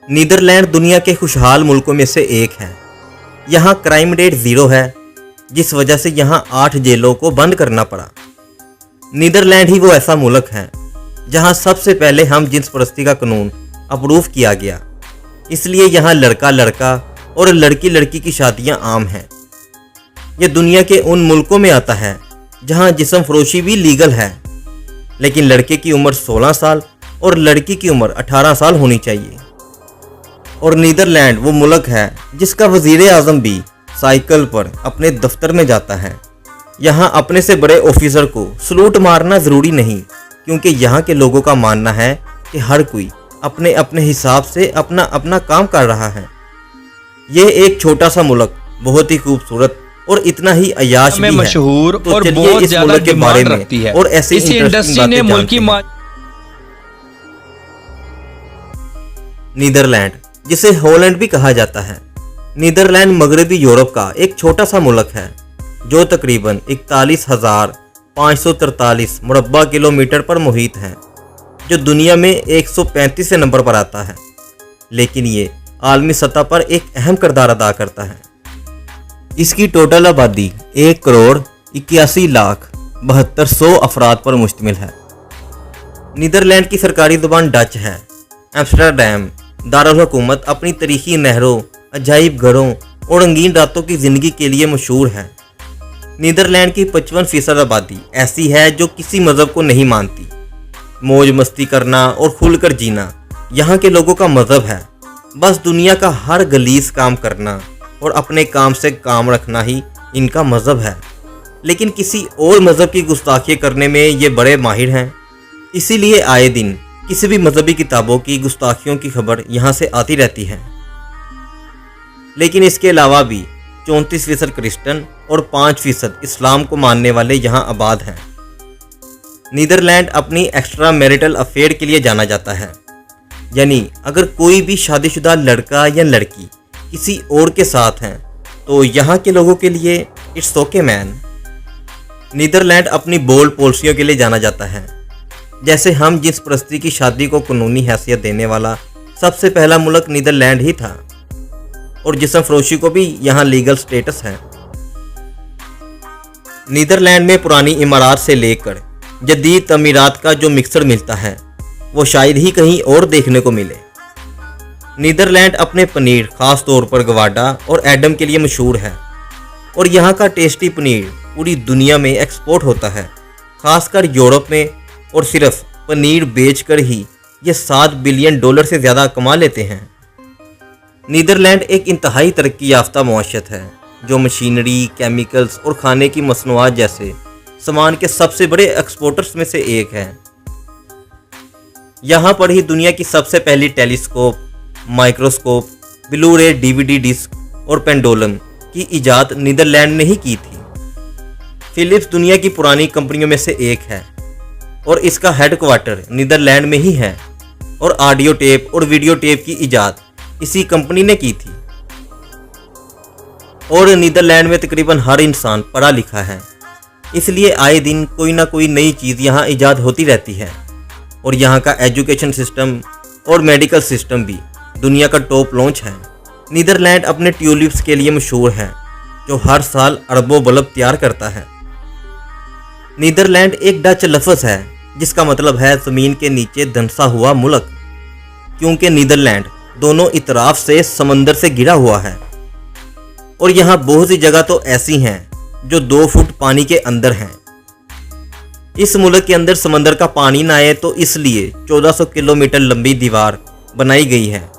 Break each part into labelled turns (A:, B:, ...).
A: Netherlands दुनिया के खुशहाल मुल्कों में से एक है। यहाँ क्राइम रेट 0 है, जिस वजह से यहाँ 8 जेलों को बंद करना पड़ा। नीदरलैंड ही वो ऐसा मुल्क है जहाँ सबसे पहले हम जिन्स परस्ती का कानून अप्रूव किया गया, इसलिए यहाँ लड़का लड़का और लड़की लड़की की शादियाँ आम हैं। यह दुनिया के उन मुल्कों में आता है जहाँ जिस्म फरोशी भी लीगल है, लेकिन लड़के की उम्र 16 साल और लड़की की उम्र 18 साल होनी चाहिए। और नीदरलैंड वो मुल्क है जिसका वज़ीर आज़म भी साइकिल पर अपने दफ्तर में जाता है। यहाँ अपने से बड़े ऑफिसर को सलूट मारना ज़रूरी नहीं, क्योंकि यहाँ के लोगों का मानना है कि हर कोई अपने अपने हिसाब से अपना अपना काम कर रहा है। ये एक छोटा सा मुल्क बहुत ही खूबसूरत और इतना ही अयाश भी
B: मशहूर
A: है। तो
B: और
A: चलिए
B: बहुत
A: इस मुल्क के बारे में
B: है।
A: और ऐसे
B: इस इंडस्ट्री ने मुल्की
A: नीदरलैंड, जिसे हॉलैंड भी कहा जाता है। नीदरलैंड मगरबी यूरोप का एक छोटा सा मुल्क है जो तकरीबन 41,543 मुरब्बा किलोमीटर पर मुहित है, जो दुनिया में 135 नंबर पर आता है, लेकिन ये आलमी सतह पर एक अहम किरदार अदा करता है। इसकी टोटल आबादी 1,81,72,100 अफराद पर मुश्तमिल है। नीदरलैंड की सरकारी ज़ुबान डच है। एम्स्टर्डम दारुल हुकूमत अपनी तारीखी नहरों, अजाइब घरों और रंगीन रातों की ज़िंदगी के लिए मशहूर है। नीदरलैंड की 55% आबादी ऐसी है जो किसी मज़हब को नहीं मानती। मौज मस्ती करना और खुलकर जीना यहाँ के लोगों का मज़हब है। बस दुनिया का हर गलीज काम करना और अपने काम से काम रखना ही इनका मज़हब है, लेकिन किसी और मज़हब की गुस्ताखी करने में ये बड़े माहिर हैं। इसीलिए आए दिन किसी भी मजहबी किताबों की गुस्ताखियों की खबर यहाँ से आती रहती है। लेकिन इसके अलावा भी 34% क्रिश्चियन और 5% इस्लाम को मानने वाले यहाँ आबाद हैं। नीदरलैंड अपनी एक्स्ट्रा मैरिटल अफेयर के लिए जाना जाता है, यानी अगर कोई भी शादीशुदा लड़का या लड़की किसी और के साथ हैं तो यहाँ के लोगों के लिए इट्स ओके मैन। नीदरलैंड अपनी बोल्ड पॉलिसियों के लिए जाना जाता है, जैसे हम जिस परस्ती की शादी को कानूनी हैसियत देने वाला सबसे पहला मुल्क नीदरलैंड ही था, और जिस्म फरोशी को भी यहाँ लीगल स्टेटस है। नीदरलैंड में पुरानी इमारत से लेकर जदीद तमीरात का जो मिक्सर मिलता है वो शायद ही कहीं और देखने को मिले। नीदरलैंड अपने पनीर, ख़ास तौर पर गवाडा और एडम के लिए मशहूर है, और यहाँ का टेस्टी पनीर पूरी दुनिया में एक्सपोर्ट होता है, ख़ासकर यूरोप में। और सिर्फ पनीर बेचकर ही ये $7 बिलियन से ज़्यादा कमा लेते हैं। नीदरलैंड एक इंतहाई तरक्की याफ्ता मुआशरत है जो मशीनरी, केमिकल्स और खाने की मसनूआत जैसे सामान के सबसे बड़े एक्सपोर्टर्स में से एक है। यहाँ पर ही दुनिया की सबसे पहली टेलीस्कोप, माइक्रोस्कोप, ब्लू रे DVD डिस्क और पेंडुलम की इजाद नीदरलैंड ने ही की थी। फिलिप्स दुनिया की पुरानी कंपनियों में से एक है और इसका हेडक्वार्टर नीदरलैंड में ही है, और ऑडियो टेप और वीडियो टेप की इजाद इसी कंपनी ने की थी। और नीदरलैंड में तकरीबन हर इंसान पढ़ा लिखा है, इसलिए आए दिन कोई ना कोई नई चीज़ यहाँ इजाद होती रहती है। और यहाँ का एजुकेशन सिस्टम और मेडिकल सिस्टम भी दुनिया का टॉप लॉन्च है। नीदरलैंड अपने ट्यूलिप्स के लिए मशहूर है, जो हर साल अरबों बल्ब तैयार करता है। नीदरलैंड एक डच लफ्ज़ है जिसका मतलब है ज़मीन के नीचे धंसा हुआ मुल्क, क्योंकि नीदरलैंड दोनों इतराफ से समंदर से घिरा हुआ है। और यहाँ बहुत सी जगह तो ऐसी हैं जो 2 फुट पानी के अंदर हैं। इस मुल्क के अंदर समंदर का पानी ना आए तो इसलिए 1400 किलोमीटर लंबी दीवार बनाई गई है,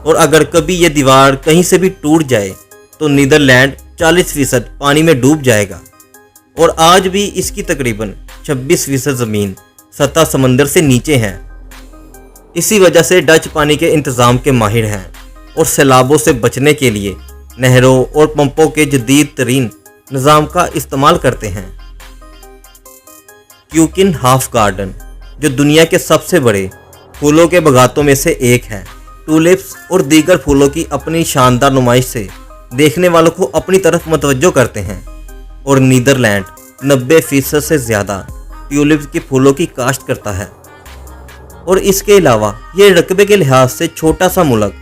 A: और अगर कभी ये दीवार कहीं से भी टूट जाए तो नीदरलैंड 40% पानी में डूब जाएगा। और आज भी इसकी तकरीबन 26% ज़मीन सतह समंदर से नीचे है। इसी वजह से डच पानी के इंतज़ाम के माहिर हैं और सैलाबों से बचने के लिए नहरों और पंपों के जदीद तरीन निज़ाम का इस्तेमाल करते हैं। क्यूकिन हाफ गार्डन, जो दुनिया के सबसे बड़े फूलों के बागातों में से एक है, टूलिप्स और दीगर फूलों की अपनी शानदार नुमाइश से देखने वालों को अपनी तरफ मतवज्जो करते हैं। और नीदरलैंड 90% से ज़्यादा ट्यूलिप्स के फूलों की काश्त करता है। और इसके अलावा ये रकबे के लिहाज से छोटा सा मुल्क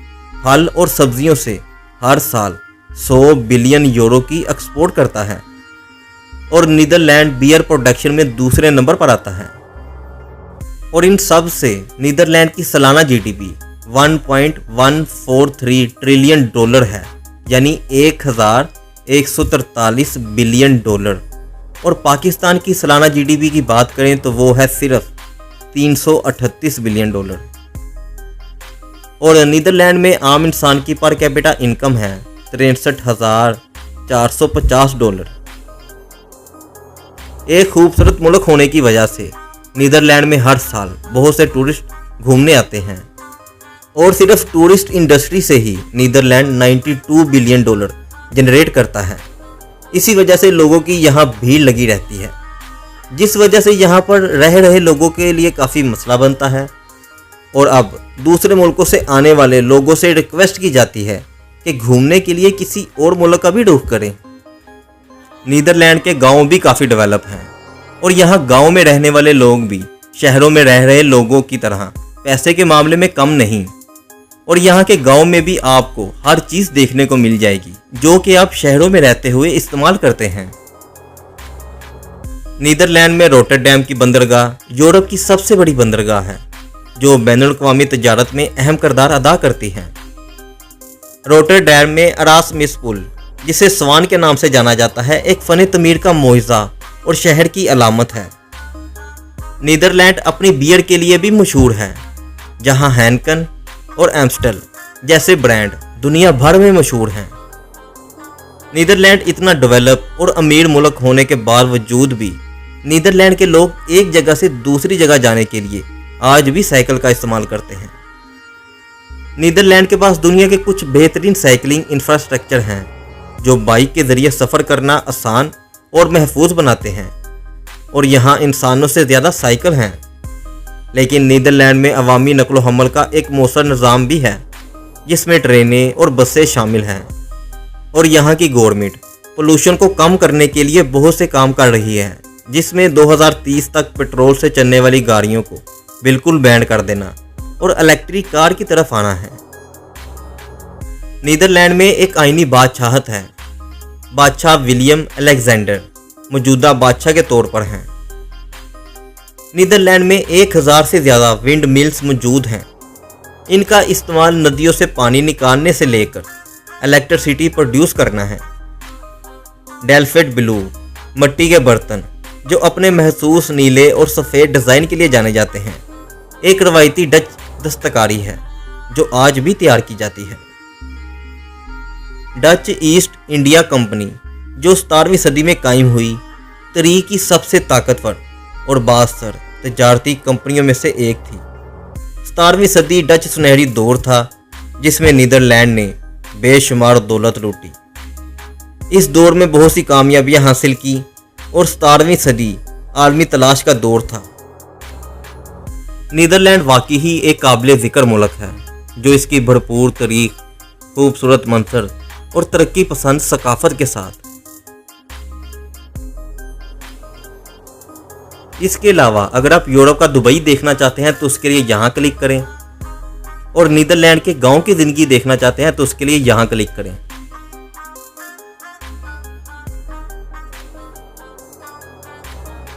A: फल और सब्जियों से हर साल 100 बिलियन यूरो की एक्सपोर्ट करता है और नीदरलैंड बियर प्रोडक्शन में दूसरे नंबर पर आता है। और इन सब से नीदरलैंड की सालाना जीडीपी 1.143 ट्रिलियन डॉलर है, यानी 1143 बिलियन डॉलर। और पाकिस्तान की सालाना जीडीपी की बात करें तो वो है सिर्फ 338 बिलियन डॉलर। और नीदरलैंड में आम इंसान की पर कैपिटा इनकम है 63,450 डॉलर। एक खूबसूरत मुल्क होने की वजह से नीदरलैंड में हर साल बहुत से टूरिस्ट घूमने आते हैं और सिर्फ टूरिस्ट इंडस्ट्री से ही नीदरलैंड 92 बिलियन डॉलर जनरेट करता है। इसी वजह से लोगों की यहाँ भीड़ लगी रहती है, जिस वजह से यहाँ पर रह रहे लोगों के लिए काफ़ी मसला बनता है। और अब दूसरे मुल्कों से आने वाले लोगों से रिक्वेस्ट की जाती है कि घूमने के लिए किसी और मुल्क का भी रुख करें। नीदरलैंड के गांव भी काफ़ी डेवलप हैं और यहाँ गांव में रहने वाले लोग भी शहरों में रह रहे लोगों की तरह पैसे के मामले में कम नहीं। और यहाँ के गांव में भी आपको हर चीज़ देखने को मिल जाएगी जो कि आप शहरों में रहते हुए इस्तेमाल करते हैं। नीदरलैंड में रोटरडैम की बंदरगाह यूरोप की सबसे बड़ी बंदरगाह है जो बैनुल-अक़वामी तजारत में अहम किरदार अदा करती है। रोटरडैम में अरास्मिस पुल, जिसे स्वान के नाम से जाना जाता है, एक फ़न तमीर का मोइज़ा और शहर की अलामत है। नीदरलैंड अपनी बियर के लिए भी मशहूर है, जहां हैनकन और एम्स्टल जैसे ब्रांड दुनिया भर में मशहूर हैं। नीदरलैंड इतना डेवलप और अमीर मुल्क होने के बावजूद भी नीदरलैंड के लोग एक जगह से दूसरी जगह जाने के लिए आज भी साइकिल का इस्तेमाल करते हैं। नीदरलैंड के पास दुनिया के कुछ बेहतरीन साइकिलिंग इंफ्रास्ट्रक्चर हैं जो बाइक के ज़रिए सफ़र करना आसान और महफूज बनाते हैं। और यहाँ इंसानों से ज़्यादा साइकिल हैं। लेकिन नीदरलैंड में अवामी नकलो हमल का एक मौसर निज़ाम भी है जिसमें ट्रेनें और बसें शामिल हैं। और यहाँ की गवर्नमेंट पोल्यूशन को कम करने के लिए बहुत से काम कर रही है, जिसमें 2030 तक पेट्रोल से चलने वाली गाड़ियों को बिल्कुल बैन कर देना और इलेक्ट्रिक कार की तरफ आना है। नीदरलैंड में एक आइनी बादशाहत है। बादशाह विलियम अलेक्जेंडर मौजूदा बादशाह के तौर पर हैं। नीदरलैंड में 1000 से ज़्यादा विंड मिल्स मौजूद हैं। इनका इस्तेमाल नदियों से पानी निकालने से लेकर इलेक्ट्रिसिटी प्रोड्यूस करना है। डेल्फिट ब्लू मिट्टी के बर्तन जो अपने महसूस नीले और सफ़ेद डिज़ाइन के लिए जाने जाते हैं, एक रवायती डच दस्तकारी है जो आज भी तैयार की जाती है। डच ईस्ट इंडिया कंपनी जो 17वीं सदी में कायम हुई तरीक की सबसे ताकतवर और बासर तजारती कंपनियों में से एक थी। 17वीं सदी डच सुनहरी दौर था जिसमें नीदरलैंड ने बेशुमार दौलत लूटी। इस दौर में बहुत सी कामयाबियां हासिल की और 17वीं सदी आलमी तलाश का दौर था। नीदरलैंड वाकई ही एक काबिल ज़िक्र मुल्क है जो इसकी भरपूर तारीख, खूबसूरत मंजर और तरक्की पसंद सकाफत के साथ। इसके अलावा अगर आप यूरोप का दुबई देखना चाहते हैं तो उसके लिए यहाँ क्लिक करें और नीदरलैंड के गांव की ज़िंदगी देखना चाहते हैं तो उसके लिए यहाँ क्लिक करें।